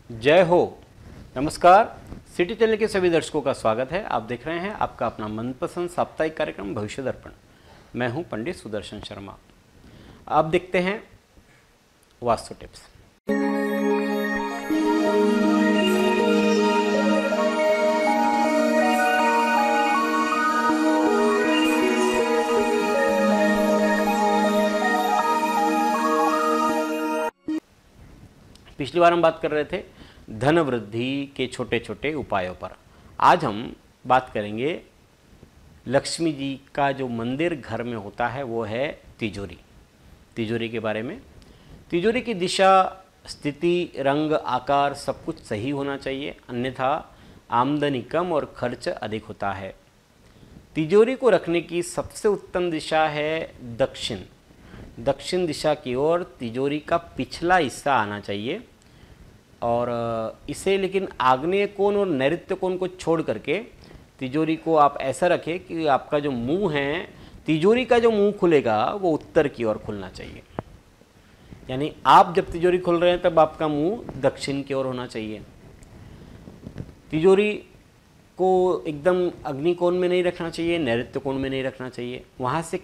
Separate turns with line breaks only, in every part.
जय हो। नमस्कार, सिटी चैनल के सभी दर्शकों का स्वागत है। आप देख रहे हैं आपका अपना मनपसंद साप्ताहिक कार्यक्रम भविष्य दर्पण। मैं हूं पंडित सुदर्शन शर्मा। आप देखते हैं वास्तु टिप्स। पिछली बार हम बात कर रहे थे धन वृद्धि के छोटे छोटे उपायों पर। आज हम बात करेंगे लक्ष्मी जी का जो मंदिर घर में होता है वो है तिजोरी। तिजोरी के बारे में, तिजोरी की दिशा, स्थिति, रंग, आकार सब कुछ सही होना चाहिए, अन्यथा आमदनी कम और खर्च अधिक होता है। तिजोरी को रखने की सबसे उत्तम दिशा है दक्षिण। दक्षिण दिशा की ओर तिजोरी का पिछला हिस्सा आना चाहिए और इसे लेकिन आग्नेय कोण और नैऋत्य कोण को छोड़ करके तिजोरी को आप ऐसा रखें कि आपका जो मुंह है, तिजोरी का जो मुंह खुलेगा वो उत्तर की ओर खुलना चाहिए। यानी आप जब तिजोरी खोल रहे हैं तब आपका मुंह दक्षिण की ओर होना चाहिए। तिजोरी को एकदम अग्नि कोण में नहीं रखना चाहिए, नैऋत्य कोण में नहीं रखना चाहिए। वहाँ से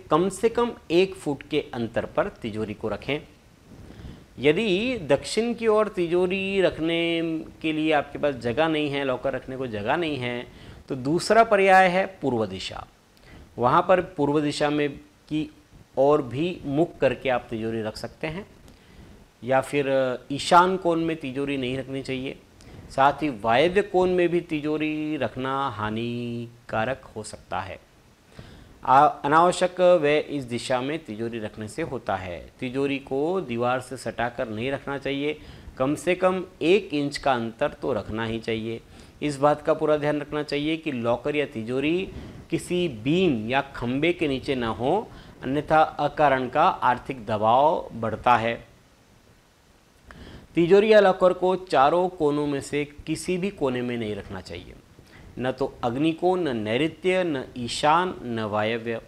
कम 1 फुट के अंतर पर तिजोरी को रखें। यदि दक्षिण की ओर तिजोरी रखने के लिए आपके पास जगह नहीं है, लॉकर रखने को जगह नहीं है, तो दूसरा पर्याय है पूर्व दिशा। वहाँ पर पूर्व दिशा में की ओर भी मुख करके आप तिजोरी रख सकते हैं, या फिर ईशान कोण में तिजोरी नहीं रखनी चाहिए। साथ ही वायव्य कोण में भी तिजोरी रखना हानिकारक हो सकता है। अनावश्यक व्यय इस दिशा में तिजोरी रखने से होता है। तिजोरी को दीवार से सटाकर नहीं रखना चाहिए, कम से कम 1 इंच का अंतर तो रखना ही चाहिए। इस बात का पूरा ध्यान रखना चाहिए कि लॉकर या तिजोरी किसी बीम या खंबे के नीचे ना हो, अन्यथा अकारण का आर्थिक दबाव बढ़ता है। तिजोरी या लॉकर को चारों कोनों में से किसी भी कोने में नहीं रखना चाहिए, न तो अग्निकोण, न नैऋत्य, न ईशान, न वायव्य।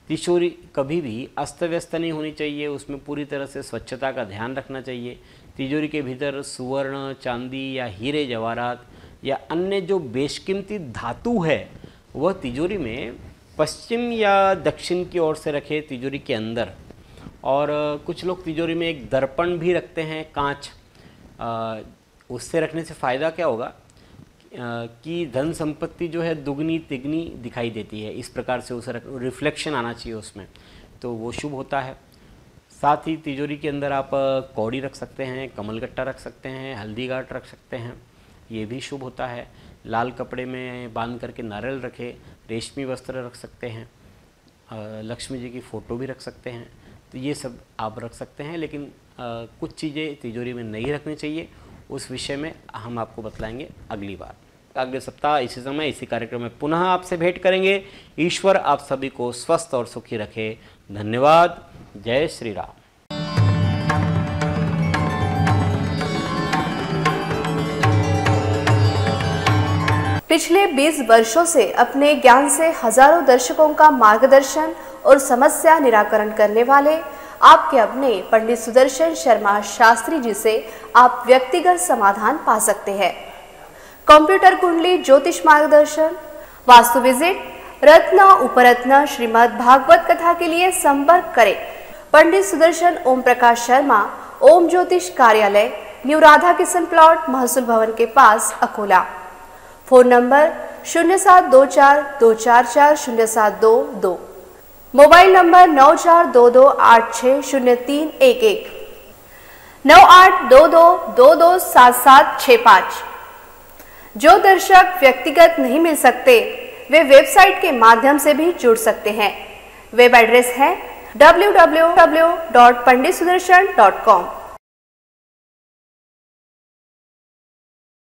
तिजोरी कभी भी अस्त व्यस्त नहीं होनी चाहिए, उसमें पूरी तरह से स्वच्छता का ध्यान रखना चाहिए। तिजोरी के भीतर सुवर्ण, चांदी या हीरे जवाहरात या अन्य जो बेशकीमती धातु है वह तिजोरी में पश्चिम या दक्षिण की ओर से रखे, तिजोरी के अंदर। और कुछ लोग तिजोरी में एक दर्पण भी रखते हैं, कांच। उससे रखने से फ़ायदा क्या होगा कि धन संपत्ति जो है दुगनी तिगनी दिखाई देती है। इस प्रकार से उसे रिफ्लेक्शन आना चाहिए उसमें, तो वो शुभ होता है। साथ ही तिजोरी के अंदर आप कौड़ी रख सकते हैं, कमलगट्टा रख सकते हैं, हल्दी गांठ रख सकते हैं, ये भी शुभ होता है। लाल कपड़े में बांध करके नारियल रखे, रेशमी वस्त्र रख सकते हैं, लक्ष्मी जी की फ़ोटो भी रख सकते हैं। तो ये सब आप रख सकते हैं, लेकिन कुछ चीज़ें तिजोरी में नहीं रखनी चाहिए। उस विषय में हम आपको बतलाएंगे अगली बार। अगले सप्ताह इसी समय इसी कार्यक्रम में पुनः आपसे भेंट करेंगे। ईश्वर आप सभी को स्वस्थ और सुखी रखे। धन्यवाद। जय श्री राम।
पिछले 20 वर्षों से अपने ज्ञान से हजारों दर्शकों का मार्गदर्शन और समस्या निराकरण करने वाले आपके अपने पंडित सुदर्शन शर्मा शास्त्री जी से आप व्यक्तिगत समाधान पा सकते हैं। कंप्यूटर कुंडली, ज्योतिष मार्गदर्शन, वास्तु विजिट, रत्न उपरत्न, श्रीमद् भागवत कथा के लिए संपर्क करें पंडित सुदर्शन ओम प्रकाश शर्मा, ओम ज्योतिष कार्यालय, न्यू राधा किशन प्लॉट, महसूल भवन के पास, Akola. Phone number 0724244072, mobile number 9422860311, 9822227765। जो दर्शक व्यक्तिगत नहीं मिल सकते वे वेबसाइट के माध्यम से भी जुड़ सकते हैं। वेब एड्रेस है www.panditsudarshan.com।